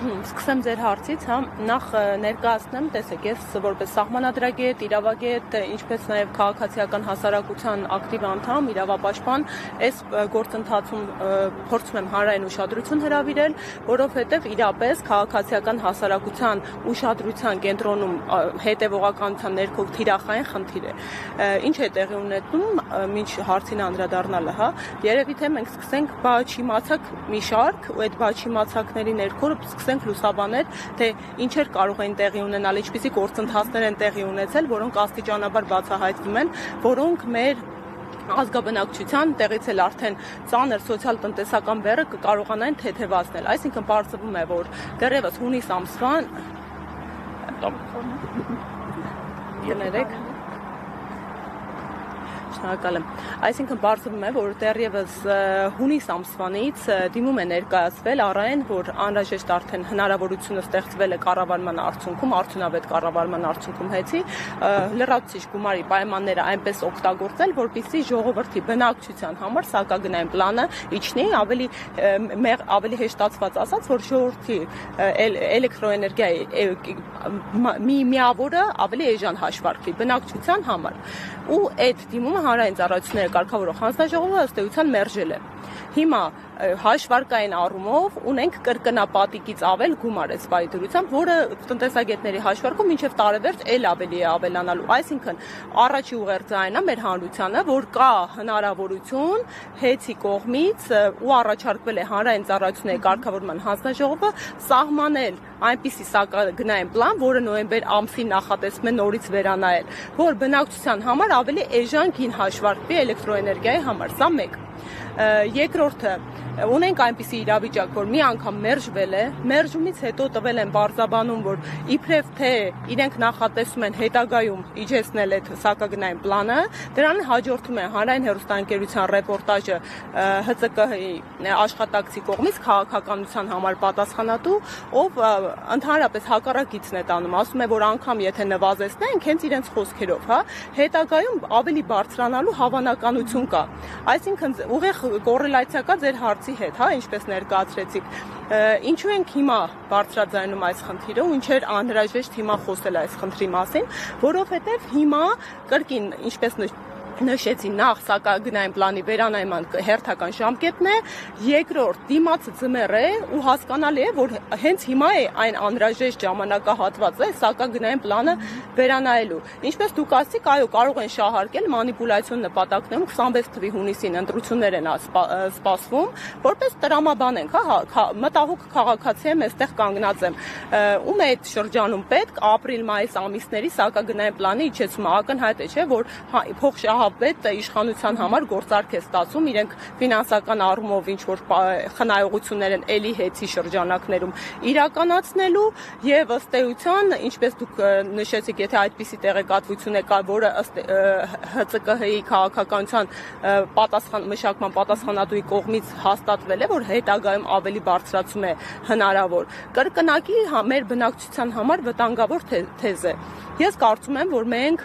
Սկսեմ ձեր հարցից, հա, նախ ներկայացնեմ, տեսեք, ես որպես սահմանադրագետ, իրավագետ, ինչպես նաև քաղաքացիական հասարակության ակտիվ անդամ, իրավապաշտպան, այս գործընթացում փորձում եմ հանրային ուշադրություն հրավիրել, որովհետև իրապես քաղաքացիական հասարակության ուշադրության կենտրոնում հետևողականության ներքո թիրախային խնդիր է։ Ինչ է տեղի ունեցնում, մինչ հարցին անդրադառնալը, հա, երևի թե մենք սկսենք բաչիմացակ մի շարք, ու այդ բաչիմացակների ներքո սկսենք լուսաբանել, թե ինչեր կարող են տեղի ունենալ, ինչպիսի գործընթացներ են տեղի ունեցել, որոնք աստիճանաբար բացահայտվում են, որոնք մեր ազգաբնակչության տեղից էլ արդեն ծանր սոցիալ-տնտեսական բեռը կկարողանային թեթևացնել։ Այսինքն պարզվում է, որ դեռևս հունիս ամսվան Շնորհակալ եմ։ Այսինքն պարզվում է, որ դեռևս հունիս ամսվանից դիմում է ներկայացվել առայն, որ անհրաժեշտ արդեն հնարավորությունը ստեղծվել է կառավարման արդյունքում, արդյունավետ կառավարման արդյունքում հետի լրացուցիչ գումարի պայմանները այնպես օգտագործել, որպեսզի ժողովրդի բնակչության համար սակագնային պլանը իջնի, ավելի հեշտացված ասած, որ ժողովրդի էլեկտրոէներգիայի միավորը ավելի էժան հաշվարկվի բնակչության համար։ Ու այդ դիմումը հանրային ծառայությունները կարգավորող հանձնաժողովը ըստ էության մերժել է։ Հիմա հաշվարկային առումով ունենք կրկնապատիկից ավել գումար այս պայդրությամբ, որը տնտեսագետների հաշվարկում մինչև տարեվերջ էլ ավելի է ավելանալու։ Այսինքն առաջի ուղերձը այն է մեր հանրությանը, որ կա հնարավորություն հետի կողմից ու առաջարկվել է հանրային ծառայությունների կարգավորման հանձնաժողովը սահմանել այնպիսի սակագնային պլան, որը նոյեմբեր ամսին նախատեսվում է նորից վերանայել, որ բնակչության համար ավելի էժան գին հաշվարկվի էլեկտրոէներգիայի համար։ Սա մեկ։ Երկրորդը, ունենք այնպիսի իրավիճակ, որ մի անգամ մերժվել է, մերժումից հետո տվել են բարձաբանում, որ իբրև թե իրենք նախատեսում են հետագայում իջեցնել այդ սակագնային պլանը, դրան հաջորդում է հանրային հեռուստաընկերության ռեպորտաժը ՀԾԿ-ի աշխատակցի կողմից քաղաքականության համար պատասխանատու, ով ընդհանրապես հակառակիցն է տանում, ասում է, որ անգամ եթե նվազեցնենք, հենց իրենց խոսքերով, հա, հետագայում ավելի բարձրանալու հավանականություն կա։ Այսինքն ուղիղ կոռելացիա կա ձեր հարցի հետ, հա, ինչպես ներկայացրեցիք։ Ինչու ենք հիմա բարձրաձայնում այս խնդիրը ու ինչեր անհրաժեշտ հիմա խոսել այս խնդրի մասին, որովհետև հիմա կրկին, ինչպես նշեցի, նախ սակագնային պլանի վերանայման հերթական ժամկետն է, երկրորդ դիմացը ձմեռ է ու հասկանալի է, որ հենց հիմա է այն անհրաժեշտ ժամանակահատվածը սակագնային պլանը վերանայելու։ Ինչպես դուք ասիք, այո, կարող են շահարկել մանիպուլյացիոն նպատակներում 26 թվականի հունիսին ընտրություններ են սպասվում, որպես տրամաբանենք, հա, մտահոգ քաղաքացի եմ, այստեղ կանգնած եմ։ Ում է այդ շրջանում պետք ապրիլ-մայիս ամիսների սակագնային պլանի իջեցումը ակնհայտ է, չէ, որ փոխշահապետ իշխանության համար գործարք է ստացում, իրենք ֆինանսական առումով ինչ որ խնայողություններ են էլի հետի շրջանակներում իրականացնելու եւ ըստ էության, ինչպես դուք նշեցիք, եթե այդպիսի տեղեկատվություն է կա, որը ըստ ՀԾԿ-ի քաղաքականության մշակման պատասխանատուի կողմից հաստատվել է, որ հետագայում ավելի բարձրացում է հնարավոր, կրկնակի մեր բնակչության համար վտանգավոր թեզ է։ Ես կարծում եմ, որ մենք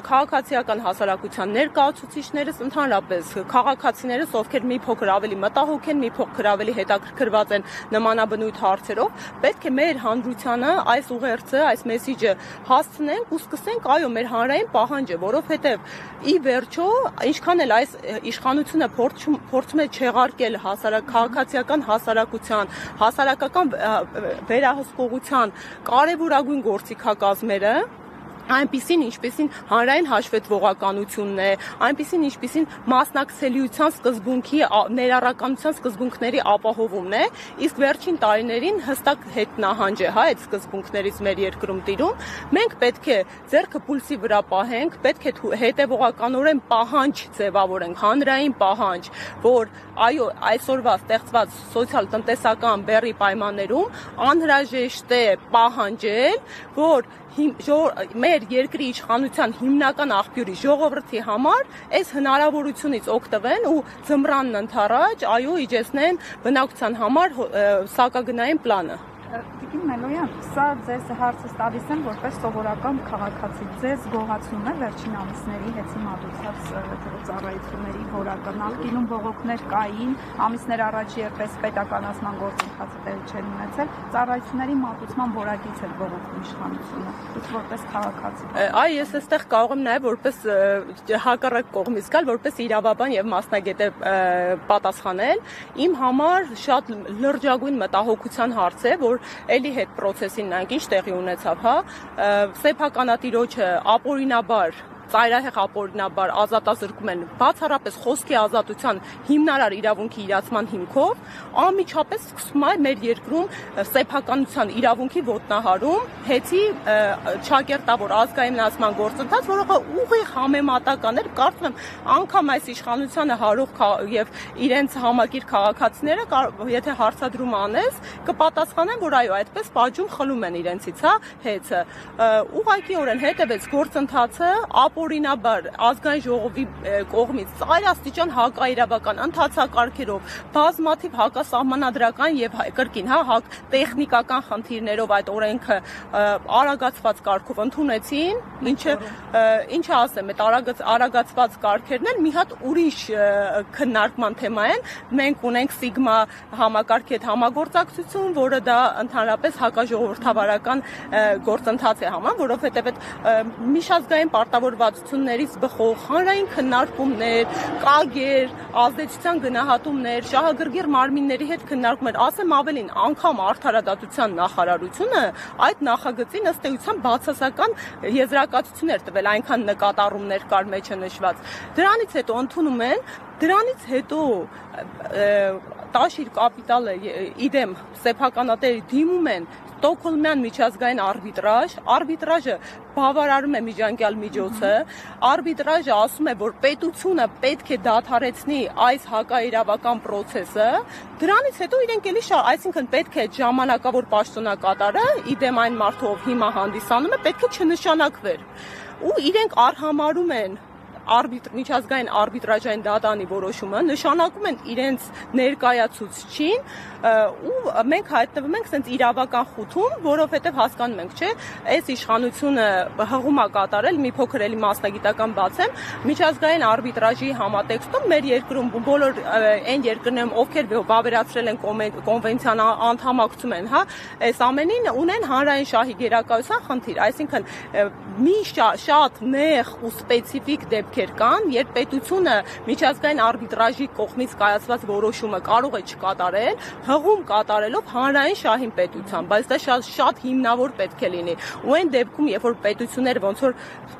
քաղաքացիական հասարակության ներկայացուցիչներս, ընդհանրապես քաղաքացիներս, ովքեր մի փոքր ավելի մտահոգ են, մի փոքր ավելի հետաքրքրված են նմանաբնույթ հարցերով, պետք է մեր հանրությանը այս ուղերձը, այս մեսիջը հասցնենք ու սկսենք, այո, մեր հանրային պահանջը, որովհետև ի վերջո, ինչքան էլ այս իշխանությունը փորձում է չեղարկել քաղաքացիական հասարակության, հասարակական վերահսկողության կարևորագույն գործիքակազմերը, այնպիսին, ինչպիսին հանրային հաշվետվողականությունն է, այնպիսին, ինչպիսին մասնակցելիության սկզբունքի, ներառականության սկզբունքների ապահովումն է, իսկ վերջին տարիներին հստակ հետնահանջ է, հա, այդ սկզբունքներից մեր երկրում տիրում, մենք պետք է ձեռքը պուլսի վրա պահենք, պետք է հետևողականորեն պահանջ ձևավորենք, հանրային պահանջ, որ այո, այսօրվա ստեղծված սոցիալ-տնտեսական բեռի պայմաններում անհրաժեշտ է պահանջել, որ մեր երկրի իշխանության հիմնական աղբյուրի ժողովրդի համար այս հնարավորությունից օգտվեն ու ձմռանն ընդառաջ, այո, իջեցնեն բնակչության համար սակագնային պլանը։ Տիկին Մելոյան, սա ձեզ հարցը տալիս եմ որպես սովորական քաղաքացի, ձեզ գոհացնում է վերջին ամիսների հեծի մատուցած ծառայությունների որակը, նախկինում բողոքներ կային, ամիսներ առաջ երբես պետականացման գործընթացը տեղի չեն ունեցել, ծառայությունների մատուցման որակից է բողոքում իշխանությունը, դուք որպես քաղաքացի։ Այ ես այստեղ կարող եմ նաև որպես հակառակ կողմից գալ, որպես իրավաբան եւ մասնագետ պատասխանել, իմ համար շատ լրջագույն մտահոգության հարց է, որ էլի հետ պրոցեսին նայենք ինչ տեղի ունեցավ, հա, սեփականատիրոջը ապօրինաբար ծայրահեղ ապօրինաբար ազատազրկում են բացառապես խոսքի ազատության հիմնարար իրավունքի իրացման հիմքով, անմիջապես սկսում է մեր երկրում սեփականության իրավունքի ոտնահարում, հեծի ճակերտավոր ազգայնացման գործընթաց, որը ուղիղ համեմատական էր, կարծում եմ, անգամ այս իշխանությանը հարող եւ իրենց համակիր քաղաքացիները, եթե հարցադրում անես, կպատասխանեն, որ այո, այդպես պատժում խլում են իրենցից, հա, հեծը։ Ուղղակիորեն հետևեց գործընթացը ապօրինաբար ազգային ժողովի կողմից ծայրաստիճան հակաիրավական ընթացակարգերով, բազմաթիվ հակասահմանադրական եւ կրկին տեխնիկական խնդիրներով այդ օրենքը արագացված կարգով ընդունեցին, ինչը ասեմ, այդ արագացված կարգերն էլ մի հատ ուրիշ քննարկման թեմա են։ Մենք ունենք Սիգմա համակարգի հետ համագործակցություն, որը դա ընդհանրապես հակաժողովրդավարական գործընթաց է համարում, որովհետեւ այդ միջազգային պարտավորվածություններից բխող հանրային քննարկումներ, կագեր, ազդեցության գնահատումներ, շահագրգիռ մարմինների հետ քննարկումներ, ասեմ ավելին, անգամ արդարադատության նախարարությունը այդ նախագծին ըստ էության բացասական եզրակացություններ տվել, այնքան նկատառումներ կար մեջը նշված։ Դրանից հետո ընդունում են, դրանից հետո Տաշիր կապիտալը իդեմ սեփականատերերի դիմում են Ստոկհոլմյան միջազգային արբիտրաժը բավարարում է միջանկյալ միջոցը, արբիտրաժը ասում է, որ պետությունը պետք է դադարեցնի այս հակաիրավական պրոցեսը, դրանից հետո իրենք էլի այսինքն պետք է ժամանակավոր պաշտոնակատարը, իդեմ այն մարդու, ով հիմա հանդիսանում է, պետք է չնշանակվեր։ Ու իրենք արհամարում են միջազգային արբիտրաժային դատանի որոշումը, նշանակում են իրենց ներկայացուցչին ու մենք հայտնվում ենք sense իրավական խութում, որովհետև հասկանում ենք, չէ, այս իշխանությունը հղում է կատարել, մի փոքր էլի մասնագիտական բացեմ, միջազգային արբիտրաժի համատեքստում մեր երկրում բոլոր այն երկրներում, ովքեր վավերացրել են կոնվենցիան անդամակցում են, հա, այս ամենին ունեն հանրային շահի գերակայության խնդիր, այսինքն մի շատ նեղ ու սպეციფიկ դեպքեր կան, երբ պետությունը միջազգային արբիտրաժի կողմից կայացված որոշումը կարող է չկատարել, հղում կատարելով հանրային շահին պետության, բայց դա շատ հիմնավոր պետք է լինի։ Ու այն դեպքում, երբ որ պետությունները ոնց որ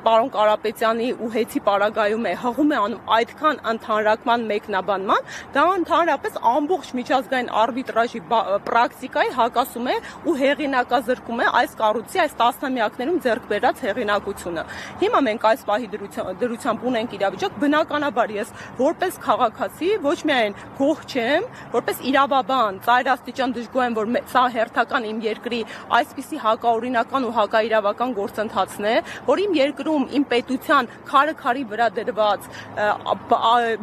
պարոն Կարապետյանի ու հեծի պարագայում է հղում է անում այդքան ընդհանրակման մեկնաբանման, դա ընդհանրապես ամբողջ միջազգային արբիտրաժի պրակտիկայի հակասում է ու հեղինակազրկում է այս կառույցի այս տասնամյակներում ձեռք բերած հեղինակությունը։ Հիմա մենք այս պահի դրությամբ ունենք իրավիճակ, բնականաբար ես որպես քաղաքացի ոչ միայն գոհ չեմ, որպես իրավաբան ծայրաստիճան դժգոհ եմ, որ սա հերթական իմ երկրի այսպիսի հակաօրինական ու հակաիրավական գործընթացն է, որ իմ երկրում իմ պետության քարը վրա դրված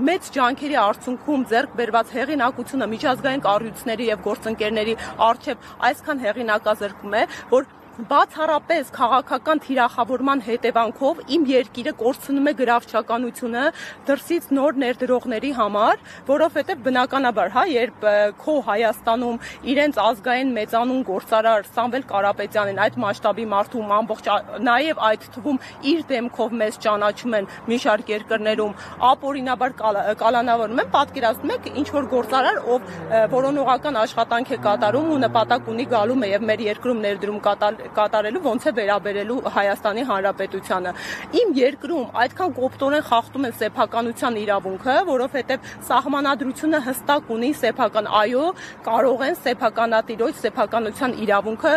մեծ ջանքերի արդյունքում ձեռք բերված հեղինակությունը միջազգային կառույցների եւ գործընկերների առջեւ այսքան հեղինակազրկում է, որ բացառապես քաղաքական թիրախավորման հետևանքով իմ երկիրը կորցնում է գրավչականությունը դրսից նոր ներդրողների համար, որովհետև բնականաբար, հա, երբ քո Հայաստանում իրենց ազգային մեծանուն գործարար Սամվել Կարապետյանին այդ մասշտաբի մարդում ամբողջ նաև այդ թվում իր դեմքով մեզ ճանաչում են մի շարք երկրներում ապօրինաբար կալանավորում են, պատկերացնում եք ինչ որ գործարար, ով որոնողական աշխատանք է կատարում ու նպատակ ունի գալու է եւ մեր երկրում ներդրում կատարելու ոնց է վերաբերելու Հայաստանի Հանրապետությանը։ Իմ երկրում այդքան կոպտորեն խախտում են սեփականության իրավունքը, որովհետև սահմանադրությունը հստակ ունի սեփական, այո, կարող են սեփականատիրոջ սեփականության իրավունքը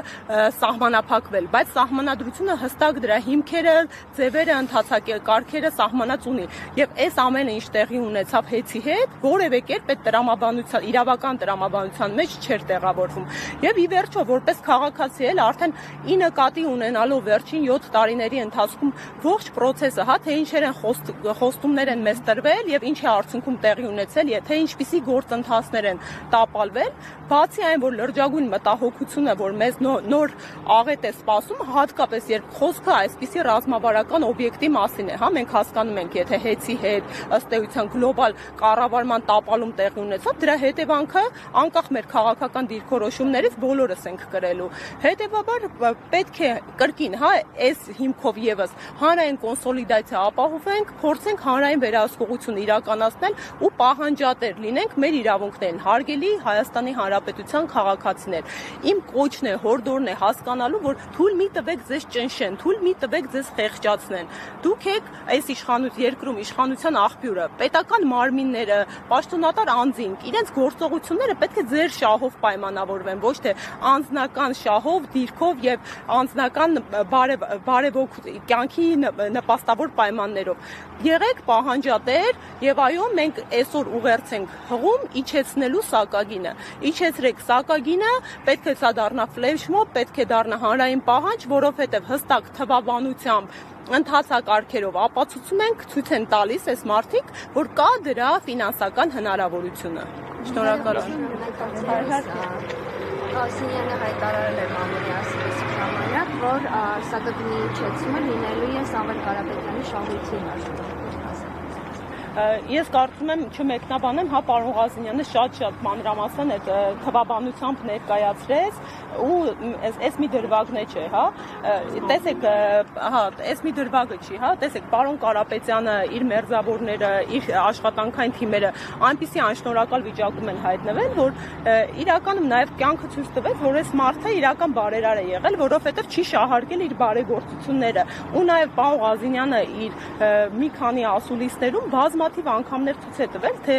սահմանափակվել, բայց սահմանադրությունը հստակ դրա հիմքերը, ձևերը, ընթացակարգերը սահմանած ունի։ Եվ այս ամենը ինչ տեղի ունեցավ հեծի հետ, որևէ կերպ այդ տրամաբանության, իրավական տրամաբանության մեջ չէր տեղավորվում։ Եվ ի վերջո, որպես քաղաքացի էլ արդեն ի նկատի ունենալով վերջին 7 տարիների ընթացքում ողջ process-ը, հա, թե ինչեր են խոստումներ են մեզ տրվել եւ ինչ է արդյունքում տեղի ունեցել, թե ինչպիսի գործընթացներ են տապալվել, բացի այն, որ լրջագույն մտահոգությունը, որ մեզ նոր աղետ է սպասում, հատկապես երբ խոսքը այսպիսի ռազմավարական օբյեկտի մասին է, հա, մենք հասկանում ենք, եթե հեծի հետ ըստ էության գլոբալ կառավարման տապալում տեղի ունեցավ, դրա հետևանքը անկախ մեր քաղաքական դիրքորոշումներից բոլորս ենք կրելու։ Հետևաբար պետք է կրկին, հա, այս հիմքով եւս հանրային կոնսոլիդացիա ապահովենք, փորձենք հանրային վերահսկողություն իրականացնել ու պահանջատեր լինենք մեր իրավունքներին, հարգելի Հայաստանի Հանրապետության քաղաքացիներ։ Իմ կոչն է, հորդորն է հասկանալու, որ թույլ մի տվեք ձեզ ճնշեն, թույլ մի տվեք ձեզ խեղճացնեն։ Դուք եք այս երկրում իշխանության աղբյուրը, պետական մարմինները, պաշտոնատար անձինք, իրենց գործողությունները պետք է ձեր շահով պայմանավորվեն, ոչ թե անձնական շահով, դիրքով եւ անձնական բարեվոք կյանքի նպաստավոր պայմաններով։ Եղեք պահանջատեր եւ այո, մենք այսօր ուղերձ ենք հղում իջեցնելու սակագինը։ Իջեցրեք սակագինը, պետք է սա դառնա ֆլեշմոբ, պետք է դառնա հանրային պահանջ, որովհետեւ հստակ թվաբանությամբ ընթացակարգերով ապացուցում ենք, ցույց են տալիս այս մարդիկ, որ կա դրա ֆինանսական հնարավորությունը։ Շնորհակալ եմ։ Սինյանը հայտարարել էր մամուլի ասպետի ժամանակ, որ սակագնի իջեցումը լինելու է Սամվել Կարապետյանի շահույթի հաշվով։ Ես կարծում եմ չմեկնաբանեմ, հա, պարոն Ղազինյանը շատ մանրամասն այդ թվաբանությամբ ներկայացրեց ու այս մի դրվագն չէ, հա, տեսեք, հա, այս մի դրվագը չի, հա, տեսեք, պարոն Կարապետյանը իր մերձավորները, իր աշխատանքային թիմերը այնպիսի անշնորհակալ վիճակում են հայտնվել, որ իրականում նաև կյանքը ցույց տվեց, որ այս մարդը իրական բարերար է եղել, որովհետև չի շահարկել իր բարեգործությունները ու նաև պարոն Ղազինյանը իր մի քանի ասուլիսներում բազմաթիվ անգամներ ցույց է տվել, թե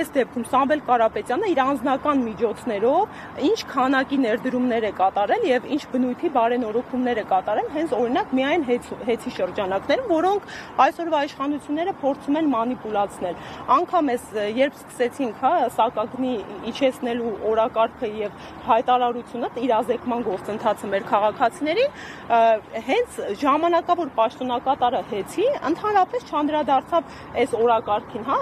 այս դեպքում Սամվել Կարապետյանը իր անձնական միջոցներով ինչ քանակի ներդրումներ է կատարել եւ ինչ բնույթի բարենորոգումներ է կատարել, հենց օրինակ միայն հեծի շրջանակներում, որոնք այսօրվա իշխանությունները փորձում են մանիպուլացնել։ Անկամ այս երբ սկսեցինք, հա, սակագնի իջեցնելու օրակարգը եւ հայտարարությունը իրազեկման գործընթացը մեր քաղաքացիներին, հենց ժամանակավոր պաշտոնակատարը հեծի ընդհանրապես չանդրադարձավ այս օրակարգին, հա,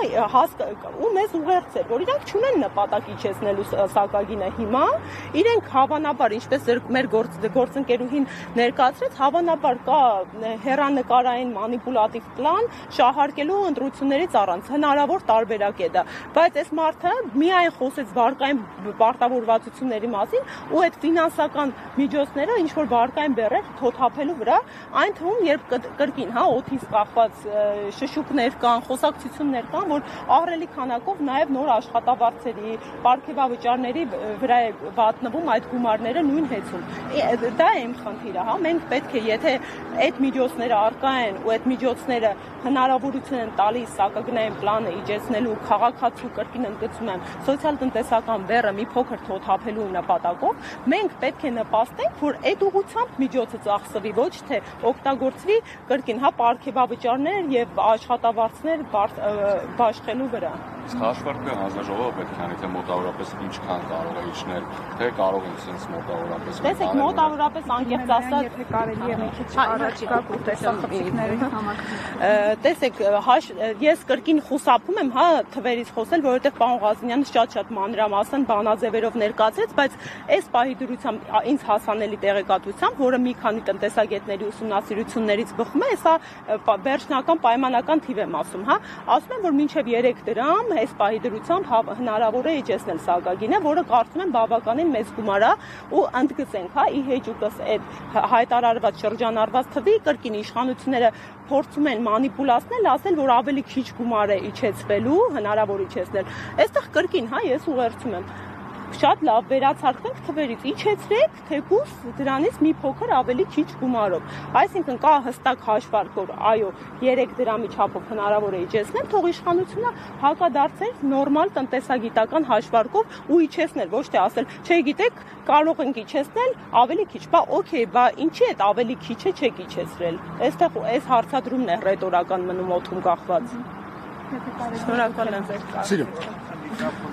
ու մեզ ուղերձ էր, որ իրանք չունեն նպատակ իջեցնելու սակագինը հիմա, իրենք հավանաբար, ինչպես մեր գործընկերուհին ներկայացրեց, հավանաբար կա հեռանկարային մանիպուլատիվ պլան շահարկելու ընտրություններից առանց, հնարավոր տարբերակ է դա, բայց այս մարդը միայն խոսեց վարկային պարտավորվածությունների մասին ու այդ ֆինանսական միջոցները ինչ որ վարկային բեռեր թոթափելու վրա, այն թվում, երբ կրկին, հա, օդից կախված շշուկներ կան, խոսակցություններ կան, որ ահռելի քանակով նաև նոր աշխատավարձերի, պարգևավճարների վրա է վատնվում այդ գումարները նույն հեծում։ Դա է իմ խնդիրը, հա, մենք պետք է, եթե այդ միջոցները առկա են ու այդ միջոցները հնարավորություն են տալիս սակագնային պլանը իջեցնելու քաղաքացու կրկին ընդգծում եմ սոցիալ-տնտեսական բեռը մի փոքր թոթափելու նպատակով, մենք պետք է նպաստենք, որ այդ ուղղությամբ միջոցը ծախսվի, ոչ թե օգտագործվի կրկին, հա, պարգևավճարներ եւ աշխատավարձներ բաշխելու վրա։ Իսկ հաշվարկը հանձնաժողովը պետք է անի, թե մոտավորապես ինչքան կարող է իջնել, թե կարող են sense մոտավորապես։ Տեսեք, մոտավորապես անկեղծ ասած, եթե կարելի է մի քիչ առաջ գաք ու տեսախցիկների համակարգ։ Տեսեք, ես կրկին խուսափում եմ, հա, թվերից խոսել, որովհետև պարոն Ղազինյանը շատ մանրամասն բանաձևերով ներկայացրեց, բայց այս պահի դրությամբ ինձ հասանելի տեղեկատվությամբ, որը մի քանի տնտեսագետների ուսումնասիրություններից բխում է, սա վերջնական պայմանական թիվ եմ ասում, հա, ասում եմ, որ մինչև 3 դրամ այս պահի դրությամբ հնարավոր է իջեցնել սակագինը, որը կարծում եմ բավականին մեծ գումար է ու ընդգծենք, հա, ի հեճուկս այդ հայտարարված շրջանառված թվի կրկին իշխանությունները փորձում են մանիպուլացնել, ասել, որ ավելի քիչ գումար է իջեցվելու, հնարավոր իջեցնել։ Այստեղ կրկին, հա, ես ուղերձում եմ շատ լավ վերացարկվենք թվերից, իջեցրեք թեկուզ դրանից մի փոքր ավելի քիչ գումարով։ Այսինքն կա հստակ հաշվարկ, որ այո, 3 դրամի չափով հնարավոր է իջեցնել, թող իշխանությունը հակադարձեր նորմալ տնտեսագիտական հաշվարկով ու իջեցնել, ոչ թե ասել, չէ, գիտեք, կարող ենք իջեցնել ավելի քիչ, բա օքեյ, բա ինչի է ավելի քիչը չեք իջեցրել։ Այստեղ այս հարցադրումն է ռետորական մնում օդում կախված։ Շնորհակալ եմ ձեր կարգին։